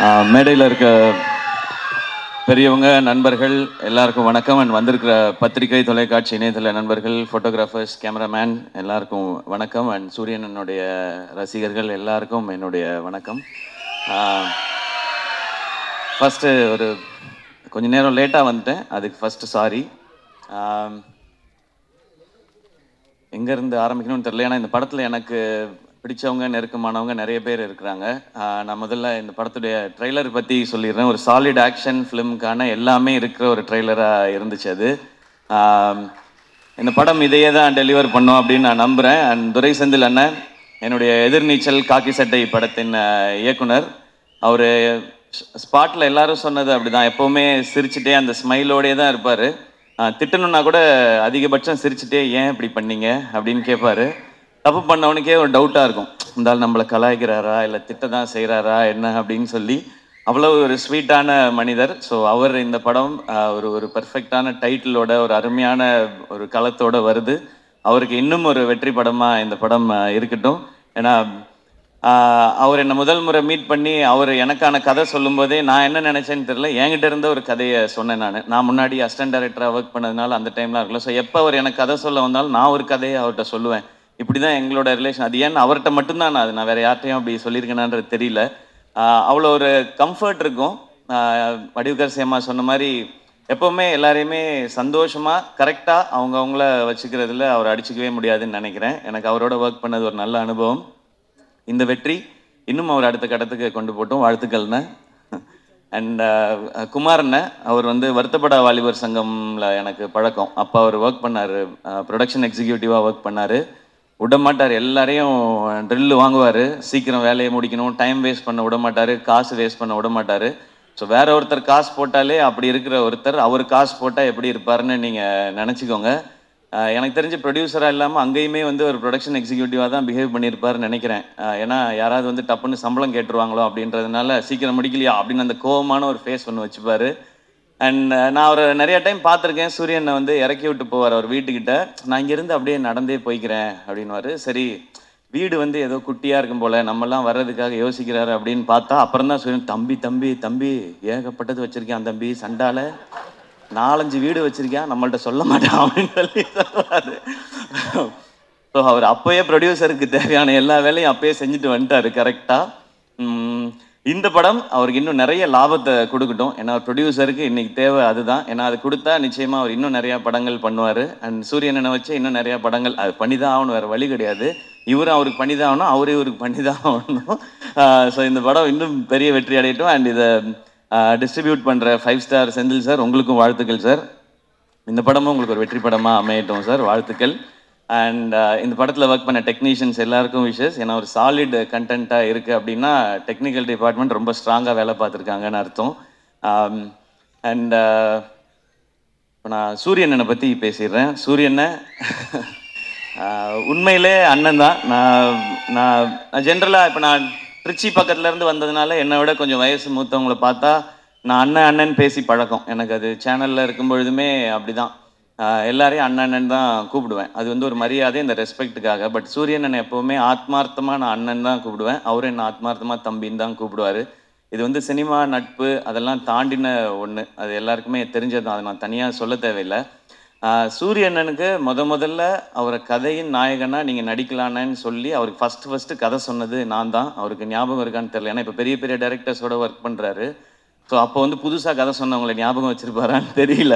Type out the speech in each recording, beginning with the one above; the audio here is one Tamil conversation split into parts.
மேடையில் இருக்க பெரியவங்க நண்பர்கள் எல்லாருக்கும் வணக்கம். அண்ட் வந்திருக்கிற பத்திரிகை தொலைக்காட்சி இணையதள நண்பர்கள், ஃபோட்டோகிராஃபர்ஸ், கேமராமேன் எல்லாருக்கும் வணக்கம். அண்ட் சூரியனனுடைய ரசிகர்கள் எல்லாருக்கும் என்னுடைய வணக்கம். ஃபஸ்ட்டு ஒரு கொஞ்சம் நேரம் லேட்டாக வந்துட்டேன், அதுக்கு ஃபஸ்ட்டு சாரி. எங்கேருந்து ஆரம்பிக்கணும்னு தெரியல. ஏன்னா இந்த படத்தில் எனக்கு பிடிச்சவங்க, நெருக்கமானவங்க நிறைய பேர் இருக்கிறாங்க. நான் முதல்ல இந்த படத்துடைய ட்ரெய்லர் பற்றி சொல்லிடுறேன். ஒரு சாலிட் ஆக்ஷன் ஃபிலிமுக்கான எல்லாமே இருக்கிற ஒரு ட்ரெய்லராக இருந்துச்சு அது. இந்த படம் இதையே தான் டெலிவர் பண்ணோம் அப்படின்னு நான் நம்புகிறேன். அண்ட் துரை செந்தில் அண்ணன், என்னுடைய எதிர்நீச்சல் காக்கி சட்டை படத்தின் இயக்குனர், அவர் ஸ்பாட்டில் எல்லாரும் சொன்னது அப்படிதான், எப்போவுமே சிரிச்சுட்டே அந்த ஸ்மைலோடே தான் இருப்பார். திட்டணுன்னா கூட அதிகபட்சம் சிரிச்சுட்டே ஏன் இப்படி பண்ணீங்க அப்படின்னு கேட்பாரு. தப்பு பண்ணவனுக்கே ஒரு டவுட்டாக இருக்கும், இருந்தாலும் நம்மளை கலாய்க்கிறாரா இல்லை திட்ட தான் செய்கிறாரா என்ன அப்படின்னு சொல்லி. அவ்வளோ ஒரு ஸ்வீட்டான மனிதர். ஸோ அவர் இந்த படம் ஒரு பெர்ஃபெக்டான டைட்டிலோட, ஒரு அருமையான ஒரு களத்தோடு வருது. அவருக்கு இன்னும் ஒரு வெற்றி படமாக இந்த படம் இருக்கட்டும். ஏன்னா அவர் என்னை முதல் முறை மீட் பண்ணி அவர் எனக்கான கதை சொல்லும்போதே நான் என்ன நினச்சேன்னு தெரியல, என்கிட்ட இருந்த ஒரு கதையை சொன்னேன். நான் முன்னாடி அசிஸ்டன்ட் டைரக்டராக ஒர்க் பண்ணதுனால அந்த டைம்லாம் இருக்குல்ல. ஸோ எப்போ அவர் எனக்கு கதை சொல்ல வந்தாலும் நான் ஒரு கதையை அவர்கிட்ட சொல்லுவேன். இப்படி தான் எங்களோட ரிலேஷன். அது ஏன்னு அவர்கிட்ட மட்டும்தான் நான் வேறு யார்ட்டையும் அப்படி சொல்லியிருக்கேனான்றது தெரியல. அவ்வளோ ஒரு கம்ஃபர்ட் இருக்கும். வடிவுக்கரசி அம்மா சொன்ன மாதிரி எப்போவுமே எல்லாரையுமே சந்தோஷமாக கரெக்டாக அவங்கள வச்சுக்கிறதுல அவர் அடிச்சுக்கவே முடியாதுன்னு நினைக்கிறேன். எனக்கு அவரோட ஒர்க் பண்ணது ஒரு நல்ல அனுபவம். இந்த வெற்றி இன்னும் அவர் அடுத்த கட்டத்துக்கு கொண்டு போட்டோம். வாழ்த்துக்கள்ண்ணே. அண்ட் குமார்ண்ண, அவர் வருத்தப்பட வாலிபர் சங்கம்ல எனக்கு பழக்கம். அப்போ அவர் ஒர்க் பண்ணார், ப்ரொடக்ஷன் எக்ஸிக்யூட்டிவாக ஒர்க் பண்ணார். விட மாட்டார், எல்லாரையும் ட்ரில்லு வாங்குவார், சீக்கிரம் வேலையை முடிக்கணும், டைம் வேஸ்ட் பண்ண விட மாட்டார், காசு வேஸ்ட் பண்ண விட மாட்டார். ஸோ வேற ஒருத்தர் காசு போட்டாலே அப்படி இருக்கிற ஒருத்தர் அவர் காசு போட்டால் எப்படி இருப்பாருன்னு நீங்கள் நினச்சிக்கோங்க. எனக்கு தெரிஞ்ச ப்ரொடியூசராக இல்லாமல் அங்கேயுமே ஒரு ப்ரொடக்ஷன் எக்ஸிக்யூட்டிவாக தான் பிஹேவ் பண்ணியிருப்பாருன்னு நினைக்கிறேன். ஏன்னா யாராவது டப்புன்னு சம்பளம் கேட்டுருவாங்களோ அப்படின்றதுனால சீக்கிரம் முடிக்கலையா அப்படின்னு அந்த கோவமான ஒரு ஃபேஸ் ஒன்று வச்சுப்பார். அண்ட் நான் அவரை நிறைய டைம் பார்த்துருக்கேன். சூரியனை இறக்கி விட்டு போவார் அவர் வீட்டுக்கிட்ட. நான் இங்கேருந்து அப்படியே நடந்தே போய்க்கிறேன் அப்படின்வாரு. சரி, வீடு ஏதோ குட்டியாக இருக்கும் போல், நம்மலாம் வர்றதுக்காக யோசிக்கிறாரு அப்படின்னு பார்த்தா அப்புறம் தான் சூரியன், தம்பி தம்பி தம்பி ஏகப்பட்டது வச்சுருக்கேன் தம்பி, சண்டால 4-5 வீடு வச்சிருக்கேன், நம்மள்ட்ட சொல்ல மாட்டான் அப்படின்னு சொல்லி சொல்லுவார். ஸோ அவர் அப்போயே ப்ரொடியூசருக்கு தேவையான எல்லா வேலையும் அப்போயே செஞ்சுட்டு வந்துட்டார் கரெக்டாக. இந்த படம் அவருக்கு இன்னும் நிறைய லாபத்தை கொடுக்கட்டும். ஏன்னா ப்ரொடியூசருக்கு இன்னைக்கு தேவை அதுதான். ஏன்னா அது கொடுத்தா நிச்சயமாக அவர் இன்னும் நிறையா படங்கள் பண்ணுவார். அண்ட் சூரியனை வச்சு இன்னும் நிறையா படங்கள் அது பண்ணி தான் ஆகணும், வேறு வழி கிடையாது. இவரும் அவருக்கு பண்ணி தான் ஆகணும், அவரே இவருக்கு பண்ணி தான் ஆகணும். ஸோ இந்த படம் இன்னும் பெரிய வெற்றி அடையட்டும். அண்ட் இதை டிஸ்ட்ரிபியூட் பண்ணுற 5 ஸ்டார் செந்தில் சார், உங்களுக்கும் வாழ்த்துக்கள் சார். இந்த படமும் உங்களுக்கு ஒரு வெற்றி படமாக அமையட்டும் சார், வாழ்த்துக்கள். அண்ட் இந்த படத்தில் ஒர்க் பண்ண டெக்னீஷியன்ஸ் எல்லாருக்கும் விஷஸ். ஏன்னா ஒரு சாலிட் கண்டென்ட்டாக இருக்குது அப்படின்னா டெக்னிக்கல் டிபார்ட்மெண்ட் ரொம்ப ஸ்ட்ராங்காக வேலை பார்த்துருக்காங்கன்னு அர்த்தம். அண்ட் இப்போ நான் சூரியனை பற்றி பேசிடுறேன். சூரியனை உண்மையிலே அண்ணன் தான். நான் ஜென்ரலாக இப்போ நான் திருச்சி பக்கத்துலேருந்து வந்ததுனால என்னை விட கொஞ்சம் வயசு மூத்தவங்களை பார்த்தா நான் அண்ணன் பேசி பழக்கம். எனக்கு அது சேனலில் இருக்கும் பொழுதுமே அப்படி தான், எல்லாரையும் அண்ணன் தான் கூப்பிடுவேன். அது ஒரு மரியாதை, இந்த ரெஸ்பெக்ட்டுக்காக. பட் சூரியன் எப்போவுமே ஆத்மார்த்தமாக நான் அண்ணன் தான் கூப்பிடுவேன், அவரும் என்ன ஆத்மார்த்தமாக தம்பின்னு தான் கூப்பிடுவார். இது சினிமா நட்பு அதெல்லாம் தாண்டின ஒன்று, அது எல்லாருக்குமே தெரிஞ்சது தான், அதை நான் தனியாக சொல்ல தேவையில்லை. சூரியனனுக்கு முதல்ல அவரை கதையின் நாயகனாக நீங்கள் நடிக்கலான்னு சொல்லி அவருக்கு ஃபஸ்ட்டு கதை சொன்னது நான் தான். அவருக்கு ஞாபகம் இருக்கான்னு தெரியல, ஏன்னா இப்போ பெரிய பெரிய டைரக்டர்ஸோட ஒர்க் பண்ணுறாரு. ஸோ அப்போ புதுசாக கதை சொன்னவங்களை ஞாபகம் வச்சுருப்பாரான்னு தெரியல.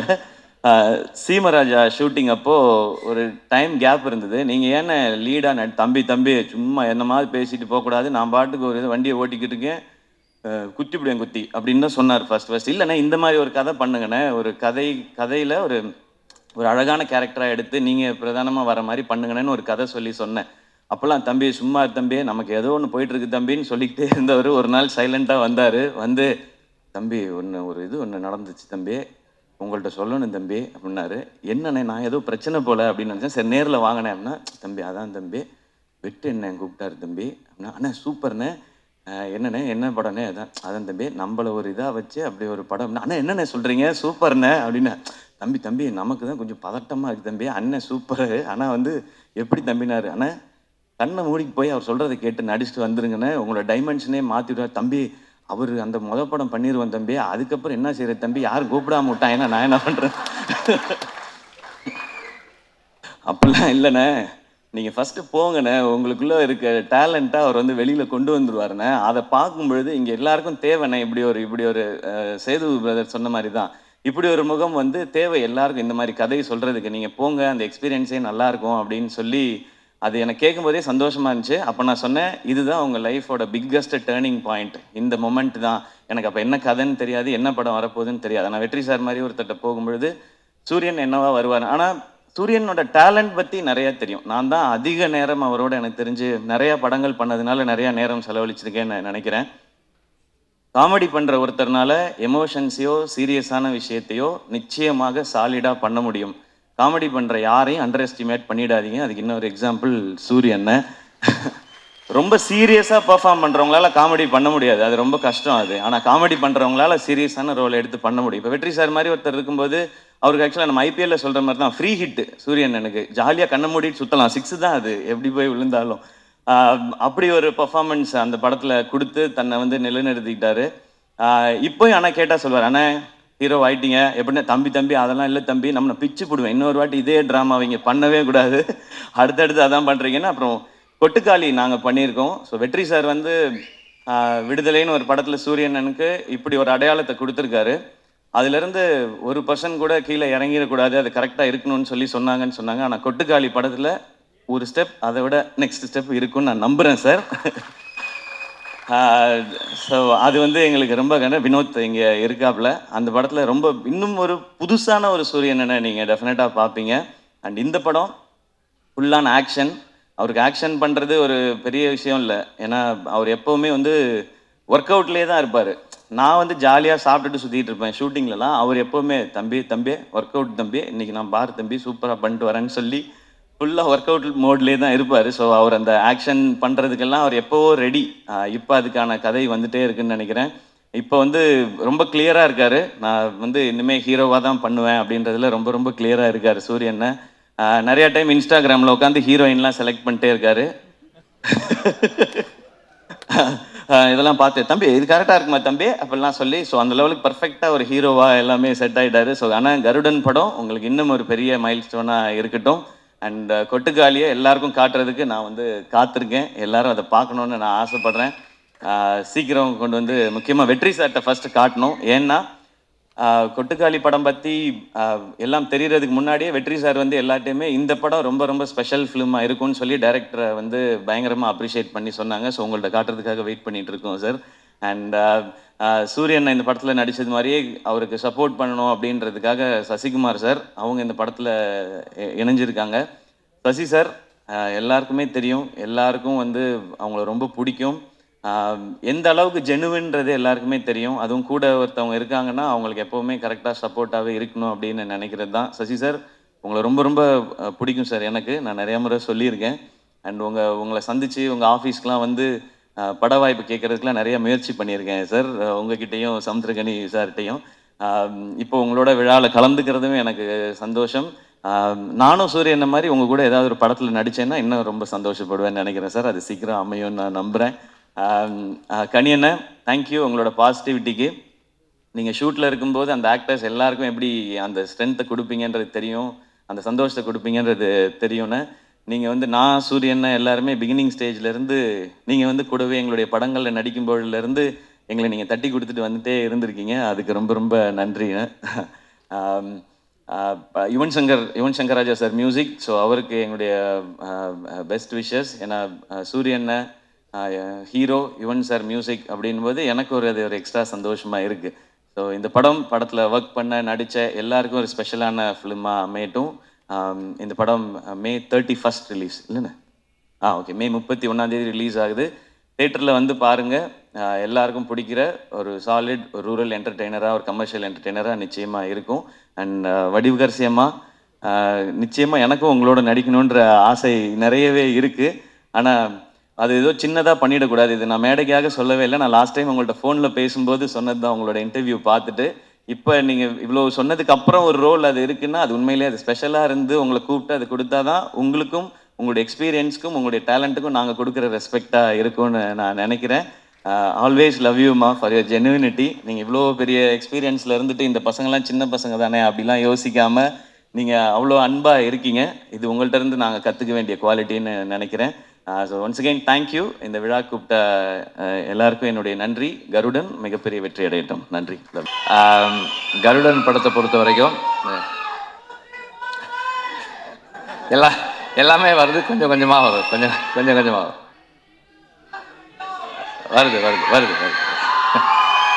சீமராஜா ஷூட்டிங் அப்போது ஒரு டைம் கேப் இருந்தது. நீங்கள் ஏன்னா லீடாக தம்பி சும்மா என்ன மாதிரி பேசிட்டு போகக்கூடாது, நான் பாட்டுக்கு ஒரு வண்டியை ஓட்டிக்கிட்டு இருக்கேன், குத்திப்பிடுவேன் குத்தி அப்படின்னு தான் சொன்னார் ஃபஸ்ட். இல்லைண்ணே இந்த மாதிரி ஒரு கதை பண்ணுங்கண்ணே, ஒரு கதையில் ஒரு அழகான கேரக்டராக எடுத்து நீங்கள் பிரதானமாக வர மாதிரி பண்ணுங்கன்னு ஒரு கதை சொன்னேன். அப்போல்லாம் தம்பி சும்மா தம்பி, நமக்கு ஏதோ ஒன்று போயிட்டுருக்கு தம்பின்னு சொல்லிக்கிட்டே இருந்தவர் ஒரு நாள் சைலண்ட்டாக வந்தார். தம்பி ஒன்று நடந்துச்சு தம்பி, உங்கள்கிட்ட சொல்லணும் தம்பி அப்படின்னாரு. என்னண்ணே, நான் ஏதோ பிரச்சனை போல் அப்படின்னு நினச்சேன். சரி நேரில் வாங்கினேன் அப்படின்னா, தம்பி அதான் தம்பி வெட்டு என்ன கூப்பிட்டாரு தம்பி அப்படின்னா, அண்ணா சூப்பர்ண்ணே, என்னண்ணே என்ன படம்னே, அதான் தம்பி நம்மளை ஒரு இதாக வச்சு அப்படி ஒரு படம். அண்ணா என்னண்ணே சொல்கிறீங்க, சூப்பர்ண்ணே அப்படின்னு. தம்பி நமக்கு தான் கொஞ்சம் பதட்டமாக இருக்குது தம்பி, அண்ணன் சூப்பரு, ஆனால் எப்படி தம்பினாரு. அண்ணா கண்ணை மூடிக்கு போய் அவர் சொல்கிறத கேட்டு நடிச்சுட்டு வந்துருங்கண்ணே, உங்களோட டைமென்ஷனே மாற்றி விடுவார் தம்பி. அவர் அந்த படம் பண்ணிடுவேன் தம்பி, அதுக்கப்புறம் என்ன செய்யற தம்பி, யார் கூப்பிடாம விட்டான், ஏன்னா நான் என்ன பண்ணுறேன். அப்படிலாம் இல்லைண்ணே, நீங்கள் ஃபஸ்ட்டு போங்கண்ணே, உங்களுக்குள்ளே இருக்க டேலண்ட்டாக அவர் வந்து வெளியில் கொண்டு வந்துடுவாருண்ணே. அதை பார்க்கும்பொழுது இங்கே எல்லாருக்கும் தேவைண்ணே. இப்படி ஒரு சேது பிரதர் சொன்ன மாதிரி தான், இப்படி ஒரு முகம் வந்து தேவை எல்லாருக்கும். இந்த மாதிரி கதை சொல்கிறதுக்கு நீங்கள் போங்க, அந்த எக்ஸ்பீரியன்ஸே நல்லாயிருக்கும் அப்படின்னு சொல்லி அது எனக்கு கேட்கும்போதே சந்தோஷமாக இருந்துச்சு. அப்போ நான் சொன்னேன், இதுதான் உங்கள் லைஃபோட பிக்கஸ்ட் டேர்னிங் பாயிண்ட், இந்த மொமெண்ட் தான். எனக்கு அப்போ என்ன கதைன்னு தெரியாது, என்ன படம் வரப்போகுதுன்னு தெரியாது. நான் வெற்றி சார் மாதிரி ஒருத்தட்ட போகும்பொழுது சூரியன் என்னவா வருவார், ஆனால் சூரியனோட டேலண்ட் பற்றி நிறையா தெரியும். நான் தான் அதிக நேரம் அவரோட எனக்கு தெரிஞ்சு நிறையா படங்கள் பண்ணதுனால நிறையா நேரம் செலவழிச்சிருக்கேன்னு நான் நினைக்கிறேன். காமெடி பண்ணுற ஒருத்தர்னால எமோஷன்ஸையோ சீரியஸான விஷயத்தையோ நிச்சயமாக சாலிடாக பண்ண முடியும். காமெடி பண்ணுற யாரையும் அண்டர் எஸ்டிமேட் பண்ணிடாதீங்க. அதுக்கு இன்னொரு எக்ஸாம்பிள் சூரியன். ரொம்ப சீரியஸாக பர்ஃபார்ம் பண்ணுறவங்களால காமெடி பண்ண முடியாது, அது ரொம்ப கஷ்டம் அது. ஆனால் காமெடி பண்ணுறவங்களால சீரியஸான ரோல் எடுத்து பண்ண முடியும். இப்போ வெற்றி சார் மாதிரி ஒருத்தர் இருக்கும்போது அவருக்கு ஆக்சுவலாக நம்ம ஐபிஎல்ல சொல்கிற மாதிரி தான் ஃப்ரீ ஹிட்டு சூரியன். எனக்கு ஜாலியாக கண்ணை மூடிட்டு சுற்றலாம், 6 தான் அது, எப்படி போய் விழுந்தாலும். அப்படி ஒரு பர்ஃபார்மன்ஸ் அந்த படத்தில் கொடுத்து தன்னை வந்து நிலைநிறுத்திக்கிட்டாரு. இப்போயும் ஆனால் கேட்டால் சொல்வார், அண்ணா ஹீரோ ஆயிட்டீங்க எப்படின்னா, தம்பி அதெல்லாம் இல்லை தம்பி, நம்ம பிச்சு போடுவேன், இன்னொரு வாட்டி இதே ட்ராமா அவங்க பண்ணவே கூடாது, அடுத்தடுத்து அதான் பண்ணுறீங்கன்னா. அப்புறம் கொட்டுக்காளி நாங்கள் பண்ணியிருக்கோம். ஸோ வெற்றி சார் வந்து விடுதலைன்னு ஒரு படத்தில் சூரியனனுக்கு இப்படி ஒரு அடையாளத்தை கொடுத்துருக்காரு. அதுலேருந்து ஒரு பர்சன்ட் கூட கீழே இறங்கிடக்கூடாது, அது கரெக்டாக இருக்கணும்னு சொன்னாங்கன்னு சொன்னாங்க. ஆனால் கொட்டுக்காளி படத்தில் ஒரு ஸ்டெப் அதை விட நெக்ஸ்ட் ஸ்டெப் இருக்குன்னு நான் நம்புகிறேன் சார். ஸோ அது வந்து எங்களுக்கு ரொம்ப வினோத் இங்கே இருக்காப்புல அந்த படத்தில் ரொம்ப இன்னும் ஒரு புதுசான ஒரு சூரியனை நீங்கள் டெஃபினட்டாக பார்ப்பீங்க. அண்ட் இந்த படம் ஃபுல்லான ஆக்ஷன். அவருக்கு ஆக்ஷன் பண்ணுறது ஒரு பெரிய விஷயம் இல்லை, ஏன்னா அவர் எப்போவுமே வந்து ஒர்க் அவுட்லேயே தான் இருப்பார். நான் வந்து ஜாலியாக சாப்பிட்டுட்டு சுற்றிட்டு இருப்பேன் ஷூட்டிங்லலாம். அவர் எப்போவுமே தம்பி ஒர்க் அவுட் தம்பி, இன்றைக்கி நான் பார் தம்பி சூப்பராக பண்ணிட்டு வரேன்னு சொல்லி ஃபுல்லாக ஒர்க் அவுட் மோட்லேயே தான் இருப்பார். ஸோ அவர் அந்த ஆக்ஷன் பண்ணுறதுக்கெல்லாம் அவர் எப்போவோ ரெடி. இப்போ அதுக்கான கதை வந்துகிட்டே இருக்குன்னு நினைக்கிறேன். இப்போ வந்து ரொம்ப கிளியராக இருக்கார். நான் வந்து இனிமேல் ஹீரோவாக தான் பண்ணுவேன் அப்படின்றதுல ரொம்ப ரொம்ப கிளியராக இருக்கார் சூரியனை. நிறையா டைம் இன்ஸ்டாகிராமில் உட்காந்து ஹீரோயின்லாம் செலக்ட் பண்ணிட்டே இருக்காரு. இதெல்லாம் பார்த்து தம்பி இது கரெக்டாக இருக்குமா தம்பி அப்படிலாம் சொல்லி, ஸோ அந்த லெவலுக்கு பர்ஃபெக்டாக ஒரு ஹீரோவாக எல்லாமே செட் ஆகிட்டாரு. ஸோ ஆனால் கருடன் படம் உங்களுக்கு இன்னும் ஒரு பெரிய மைல் ஸ்டோனாக இருக்கட்டும். அண்ட் கொட்டுக்காலியை எல்லாருக்கும் காட்டுறதுக்கு நான் வந்து காத்திருக்கேன். எல்லாரும் அதை பார்க்கணுன்னு நான் ஆசைப்பட்றேன். சீக்கிரம் கொண்டு வந்து முக்கியமாக வெற்றி சார்கிட்ட ஃபஸ்ட்டு காட்டணும். ஏன்னா கொட்டுக்காளி படம் பற்றி எல்லாம் தெரியறதுக்கு முன்னாடியே வெற்றி சார் வந்து எல்லாட்டையுமே இந்த படம் ரொம்ப ரொம்ப ஸ்பெஷல் ஃபிலிமாக இருக்கும்னு சொல்லி டைரக்டரை வந்து பயங்கரமாக அப்ரிஷியேட் பண்ணி சொன்னாங்க. ஸோ உங்கள்கிட்ட காட்டுறதுக்காக வெயிட் பண்ணிகிட்டு இருக்கோம் சார். அண்ட் சூரியன் இந்த படத்தில் நடித்தது மாதிரியே அவருக்கு சப்போர்ட் பண்ணணும் அப்படின்றதுக்காக சசிகுமார் சார் அவங்க இந்த படத்தில் இணைஞ்சிருக்காங்க. சசி சார் எல்லாருக்குமே தெரியும், எல்லாருக்கும் வந்து அவங்கள ரொம்ப பிடிக்கும். எந்த அளவுக்கு ஜெனுவின்றது எல்லாருக்குமே தெரியும். அதுவும் கூட ஒருத்தவங்க இருக்காங்கன்னா அவங்களுக்கு எப்போவுமே கரெக்டாக சப்போர்ட்டாகவே இருக்கணும் அப்படின்னு நினைக்கிறது தான். சசி சார் உங்களை ரொம்ப ரொம்ப பிடிக்கும் சார். எனக்கு நான் நிறைய முறை சொல்லியிருக்கேன். அண்ட் உங்களை சந்தித்து உங்கள் ஆஃபீஸ்க்கெலாம் வந்து பட வாய்ப்பு கேட்குறதுக்குலாம் நிறைய முயற்சி பண்ணியிருக்கேன் சார், உங்ககிட்டையும் சமுத்திரகனி சார்கிட்டையும். இப்போ உங்களோட விழாவில் கலந்துக்கிறதுமே எனக்கு சந்தோஷம். நானும் சூரியன் மாதிரி உங்கள் கூட ஏதாவது ஒரு படத்தில் நடித்தேன்னா இன்னும் ரொம்ப சந்தோஷப்படுவேன்னு நினைக்கிறேன் சார். அது சீக்கிரம் அமையும்னு நான் நம்புகிறேன். கனியண்ண தேங்க்யூ உங்களோட பாசிட்டிவிட்டிக்கு. நீங்கள் ஷூட்டில் இருக்கும்போது அந்த ஆக்டர்ஸ் எல்லாருக்கும் எப்படி அந்த ஸ்ட்ரென்த்தை கொடுப்பீங்கன்றது தெரியும், அந்த சந்தோஷத்தை கொடுப்பீங்கன்றது தெரியும்னு. நீங்கள் வந்து நான் சூரியன் எல்லாருமே பிகினிங் ஸ்டேஜ்லேருந்து நீங்கள் வந்து கூடவே எங்களுடைய படங்களில் நடிக்கும்போதுலேருந்து எங்களை நீங்கள் தட்டி கொடுத்துட்டு வந்துட்டே இருந்திருக்கீங்க. அதுக்கு ரொம்ப ரொம்ப நன்றிங்க. Yuvan Shankar Raja sir music. So அவருக்கு எங்களுடைய பெஸ்ட் விஷஸ். ஏன்னா சூரியனை ஹீரோ யுவன் சார் மியூசிக் அப்படின்போது எனக்கு அது ஒரு எக்ஸ்ட்ரா சந்தோஷமாக இருக்குது. ஸோ இந்த படத்தில் ஒர்க் பண்ண நடித்த எல்லாருக்கும் ஒரு ஸ்பெஷலான ஃபிலிமாக அமையட்டும். இந்த படம் May 31 ரிலீஸ் இல்லைண்ணே? ஓகே, May 31 ரிலீஸ் ஆகுது. தேட்டரில் வந்து பாருங்கள். எல்லாருக்கும் பிடிக்கிற ஒரு சாலிட் ஒரு ரூரல் என்டர்டெய்னராக ஒரு கமர்ஷியல் என்டர்டெய்னராக நிச்சயமாக இருக்கும். அண்ட் வடிவுகரசியமாக நிச்சயமாக எனக்கும் உங்களோட நடிக்கணுன்ற ஆசை நிறையவே இருக்குது. ஆனால் அது ஏதோ சின்னதாக பண்ணிடக்கூடாது. இது நான் மேடைக்காக சொல்லவே இல்லை. நான் லாஸ்ட் டைம் உங்கள்கிட்ட ஃபோனில் பேசும்போது சொன்னது தான். உங்களோட இன்டர்வியூ பார்த்துட்டு இப்போ நீங்கள் இவ்வளோ சொன்னதுக்கு அப்புறம் ஒரு ரோல் அது இருக்குன்னா அது உண்மையிலேயே அது ஸ்பெஷலாக இருந்து உங்களை கூப்பிட்டு அது கொடுத்தா தான் உங்களுக்கும் உங்களுடைய எக்ஸ்பீரியன்ஸுக்கும் உங்களுடைய டேலண்ட்டுக்கும் நாங்கள் கொடுக்குற ரெஸ்பெக்டாக இருக்கும்னு நான் நினைக்கிறேன். ஆல்வேஸ் லவ் யூமா ஃபார் யுவர் ஜெனுவினிட்டி. நீங்கள் இவ்வளோ பெரிய எக்ஸ்பீரியன்ஸில் இருந்துட்டு இந்த பசங்கள்லாம் சின்ன பசங்க தானே அப்படிலாம் யோசிக்காமல் நீங்கள் அவ்வளோ அன்பாக இருக்கீங்க. இது உங்கள்கிட்ட இருந்து நாங்கள் கற்றுக்க வேண்டிய குவாலிட்டின்னு நினைக்கிறேன். So once again thank you. இந்த விழா கூப்பிட்ட எல்லாருக்கும் என்னுடைய நன்றி. கருடன் மிகப்பெரிய வெற்றி அடையட்டும். நன்றி. கருடன் படத்தை பொறுத்த வரைக்கும் எல்லாமே வருது, கொஞ்சம் கொஞ்சமாக வரும், கொஞ்சம் கொஞ்சமாக வருது.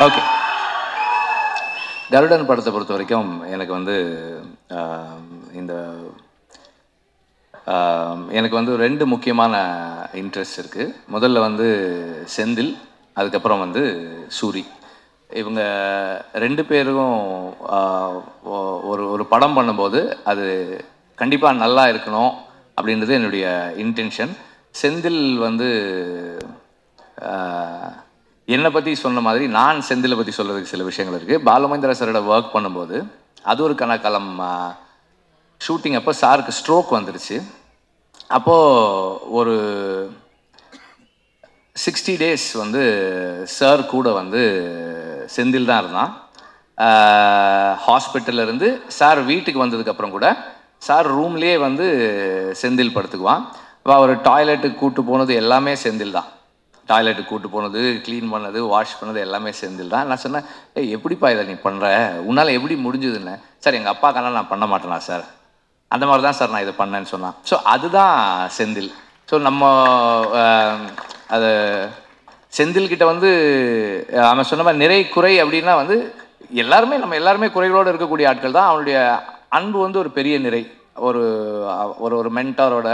ஓகே, கருடன் படத்தை பொறுத்த வரைக்கும் எனக்கு வந்து எனக்கு வந்து 2 முக்கியமான இன்ட்ரெஸ்ட் இருக்குது. முதல்ல வந்து செந்தில், அதுக்கப்புறம் வந்து சூரி. இவங்க 2 பேரும் ஒரு படம் பண்ணும்போது அது கண்டிப்பாக நல்லா இருக்கணும் அப்படின்றது என்னுடைய இன்டென்ஷன். செந்தில் வந்து என்னை பற்றி சொன்ன மாதிரி நான் செந்திலை பற்றி சொல்கிறதுக்கு சில விஷயங்கள் இருக்குது. பாலுமகேந்திரா சாரோட ஒர்க் பண்ணும்போது அது ஒரு கணக்காலம் ஷூட்டிங் அப்போ சாருக்கு ஸ்ட்ரோக் வந்துடுச்சு. அப்போது ஒரு 60 days வந்து சார் கூட வந்து செந்தில் தான் இருந்தான். ஹாஸ்பிட்டல்லேருந்து சார் வீட்டுக்கு வந்ததுக்கப்புறம் கூட சார் ரூம்லேயே வந்து செந்தில் படுத்துக்குவான். இப்போ அவர் டாய்லெட்டுக்கு கூப்பிட்டு போனது எல்லாமே செந்தில் தான். டாய்லெட்டுக்கு கூப்பிட்டு போனது, க்ளீன் பண்ணது, வாஷ் பண்ணது எல்லாமே செந்தில் தான். நான் சொன்னேன், எப்படிப்பா இதை நீ பண்ணுற, உன்னால் எப்படி முடிஞ்சதுன்னு. சார் எங்கள் அப்பாக்கெல்லாம் நான் பண்ண மாட்டேனா சார், அந்த மாதிரி தான் சார் நான் இதை பண்ணேன்னு சொன்னான். ஸோ அதுதான் செந்தில். ஸோ நம்ம அது செந்தில்கிட்ட வந்து அவன் சொன்ன மாதிரி நிறை குறை அப்படின்னா வந்து நம்ம எல்லாருமே குறைகளோடு இருக்கக்கூடிய ஆட்கள் தான். அவனுடைய அன்பு வந்து ஒரு பெரிய நிறை. ஒரு ஒரு மென்டாரோட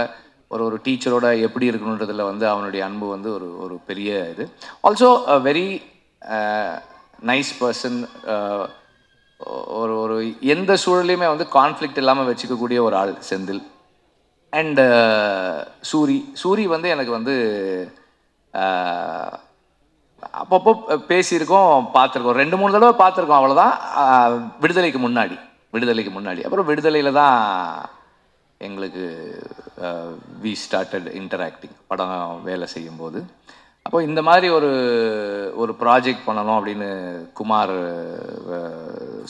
ஒரு டீச்சரோட எப்படி இருக்கணுன்றதுல வந்து அவனுடைய அன்பு வந்து ஒரு பெரிய இது. Also very nice person. ஒரு எந்த சூழலையுமே வந்து கான்ஃப்ளிக்ட் இல்லாமல் வச்சுக்கக்கூடிய ஒரு ஆள் செந்தில். அண்டு சூரி வந்து எனக்கு வந்து அப்பப்போ பேசியிருக்கோம், பார்த்துருக்கோம், 2-3 தடவை பார்த்துருக்கோம், அவ்வளோதான். விடுதலைக்கு முன்னாடி அப்புறம் விடுதலையில் தான் எங்களுக்கு வி ஸ்டார்டட் இன்டராக்டிங், படம் வேலை செய்யும்போது. அப்போ இந்த மாதிரி ஒரு ப்ராஜெக்ட் பண்ணணும் அப்படின்னு குமார்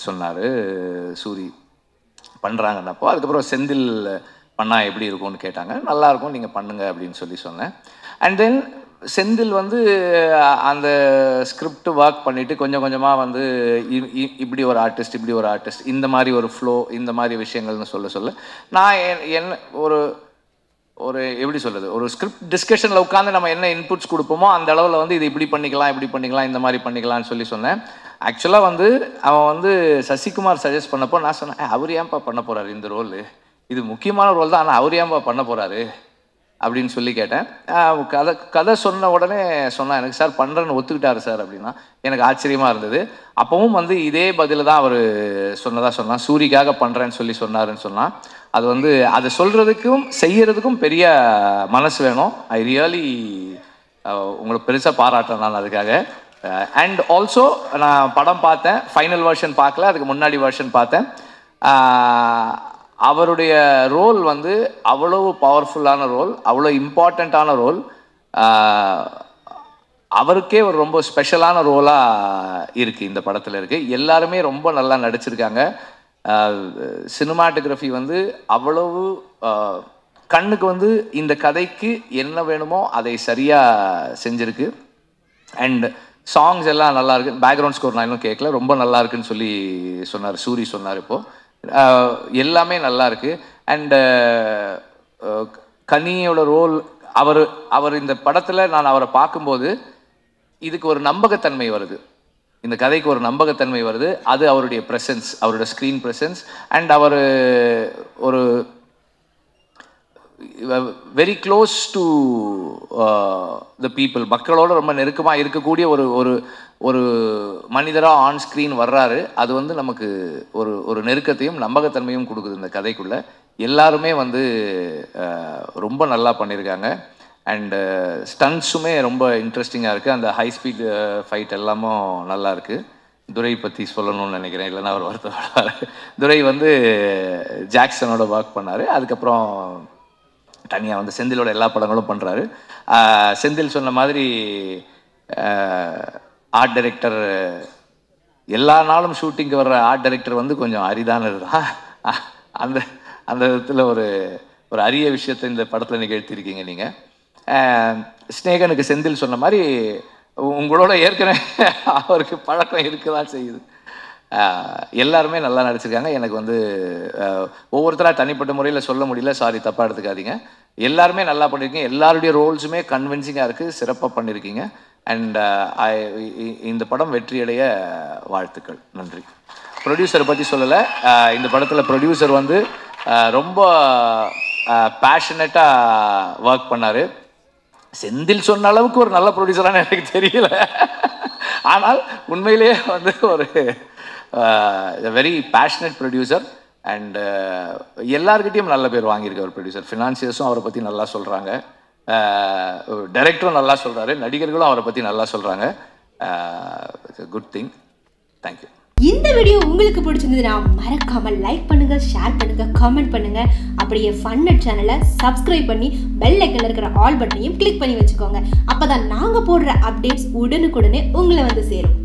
சொன்னார். சூரி பண்ணுறாங்கன்னப்போ அதுக்கப்புறம் செந்தில் பண்ணால் எப்படி இருக்கும்னு கேட்டாங்க. நல்லாயிருக்கும், நீங்கள் பண்ணுங்க அப்படின்னு சொன்னேன். அண்ட் தென் செந்தில் வந்து அந்த ஸ்கிரிப்ட் ஒர்க் பண்ணிவிட்டு கொஞ்சம் கொஞ்சமாக வந்து இப்படி ஒரு ஆர்டிஸ்ட் இந்த மாதிரி ஒரு ஃப்ளோ, இந்த மாதிரி விஷயங்கள்னு சொல்ல நான் என்ன ஒரு எப்படி சொல்கிறது, ஒரு ஸ்கிரிப்ட் டிஸ்கஷனில் உட்காந்து நம்ம என்ன இன்புட்ஸ் கொடுப்போமோ அந்த அளவில் வந்து இது இப்படி பண்ணிக்கலாம் இந்த மாதிரி பண்ணிக்கலாம்னு சொன்னேன். ஆக்சுவலாக வந்து அவன் வந்து சசிகுமார் சஜஸ்ட் பண்ணப்போ நான் சொன்னேன், அவர் ஏன்பா பண்ண போகிறாரு இந்த ரோல், இது முக்கியமான ரோல் தான், ஆனால் அவர் ஏன்பா பண்ண போகிறாரு அப்படின்னு சொல்லி கேட்டேன். கதை சொன்ன உடனே சொன்னான், எனக்கு சார் பண்ணுறேன்னு ஒத்துக்கிட்டாரு சார் அப்படின்னா. எனக்கு ஆச்சரியமாக இருந்தது. அப்பவும் வந்து இதே பதில் தான் அவர் சொன்னான், சூரிக்காக பண்ணுறேன்னு சொன்னாருன்னு சொன்னான். அது வந்து அதை சொல்கிறதுக்கும் செய்யறதுக்கும் பெரிய மனசு வேணும். ஐ ரியலி உங்களை பெருசாக பாராட்டுறேன் நான் அதுக்காக. அண்ட் ஆல்சோ நான் படம் பார்த்தேன், ஃபைனல் வெர்ஷன் பார்க்கல, அதுக்கு முன்னாடி வெர்ஷன் பார்த்தேன். அவருடைய ரோல் வந்து அவ்வளவு பவர்ஃபுல்லான ரோல், அவ்வளோ இம்பார்ட்டண்ட்டான ரோல், அவருக்கே ஒரு ரொம்ப ஸ்பெஷலான ரோலாக இருக்குது இந்த படத்தில் இருக்குது. எல்லாருமே ரொம்ப நல்லா நடிச்சிருக்காங்க. சினிமாட்டோகிராஃபி வந்து அவ்வளவு கண்ணுக்கு வந்து இந்த கதைக்கு என்ன வேணுமோ அதை சரியாக செஞ்சுருக்கு. அண்ட் சாங்ஸ் எல்லாம் நல்லா இருக்கு. பேக்ரவுண்ட் ஸ்கோர் நான் இன்னும் கேட்கல, ரொம்ப நல்லா இருக்குன்னு சொன்னார், சூரி சொன்னார். இப்போது எல்லாமே நல்லா இருக்கு. அண்டு கனியோட ரோல், அவர் இந்த படத்தில் நான் அவரை பார்க்கும்போது இதுக்கு ஒரு நம்பகத்தன்மை வருது, இந்த கதைக்கு ஒரு நம்பகத்தன்மை வருது. அது அவருடைய ப்ரெசன்ஸ், அவரோட ஸ்க்ரீன் ப்ரெசன்ஸ். அண்ட் அவர் ஒரு very close to the people, மக்களோட ரொம்ப நெருக்கமாக இருக்கக்கூடிய ஒரு மனிதராக ஆன் ஸ்க்ரீன் வர்றாரு. அது வந்து நமக்கு ஒரு நெருக்கத்தையும் நம்பகத்தன்மையும் கொடுக்குது இந்த கதைக்குள்ளே. எல்லாருமே வந்து ரொம்ப நல்லா பண்ணியிருக்காங்க. அண்டு ஸ்டன்ஸுமே ரொம்ப இன்ட்ரெஸ்டிங்காக இருக்குது. அந்த ஹை ஸ்பீட் ஃபைட் எல்லாமும் நல்லா இருக்குது. துரை பற்றி சொல்லணும்னு நினைக்கிறேன், இல்லைன்னா அவர் வருத்தப்படுவார். துரை வந்து ஜாக்சனோட ஒர்க் பண்ணார். அதுக்கப்புறம் தனியாக வந்து செந்திலோட எல்லா படங்களும் பண்ணுறாரு. செந்தில் சொன்ன மாதிரி ஆர்ட் டைரக்டர் எல்லா நாளும் ஷூட்டிங்க்கு வர்ற ஆர்ட் டைரக்டர் வந்து கொஞ்சம் அரிதானது தான். அந்த அந்த விதத்தில் ஒரு அரிய விஷயத்தை இந்த படத்தில் நிகழ்த்தியிருக்கீங்க நீங்கள். ஸ்நேகனுக்கு செந்தில் சொன்ன மாதிரி உங்களோட ஏற்கனவே அவருக்கு பழக்கம் இருக்க தான் செய்யுது. எல்லாருமே நல்லா நடிச்சிருக்காங்க. எனக்கு வந்து ஒவ்வொருத்தராக தனிப்பட்ட முறையில் சொல்ல முடியல, சாரி தப்பாக எடுத்துக்காதீங்க. எல்லாருமே நல்லா பண்ணியிருக்கீங்க. எல்லாருடைய ரோல்ஸுமே கன்வின்சிங்காக இருக்குது, சிறப்பாக பண்ணியிருக்கீங்க. அண்ட் இந்த படம் வெற்றியடைய வாழ்த்துக்கள். நன்றி. ப்ரொடியூசரை பற்றி சொல்லலை. இந்த படத்தில் ப்ரொடியூசர் வந்து ரொம்ப பேஷனட்டாக ஒர்க் பண்ணார். செந்தில் சொன்ன அளவுக்கு ஒரு நல்ல ப்ரொடியூசரானு எனக்கு தெரியல. ஆனால் உண்மையிலேயே வந்து ஒரு வெரி பேஷனட் ப்ரொடியூசர். அண்ட் எல்லார்கிட்டையும் நல்ல பேர் வாங்கியிருக்க ஒரு ப்ரொடியூசர். ஃபினான்சியர்ஸும் அவரை பற்றி நல்லா சொல்கிறாங்க, டைரக்டரும் நல்லா சொல்கிறாரு, நடிகர்களும் அவரை பற்றி நல்லா சொல்கிறாங்க. Good thing. தேங்க்யூ. இந்த வீடியோ உங்களுக்கு பிடிச்சிருந்ததுன்னா மறக்காம லைக் பண்ணுங்க, ஷேர் பண்ணுங்க, கமெண்ட் பண்ணுங்க. அப்படியே ஃபன்னட் சேனலை சப்ஸ்கிரைப் பண்ணி பெல் ஐக்கன்ல இருக்கிற ஆல் பட்டனையும் கிளிக் பண்ணி வச்சுக்கோங்க. அப்பதான் நாங்க போடுற அப்டேட்ஸ் உடனுக்குடனே உங்களை வந்து சேரும்.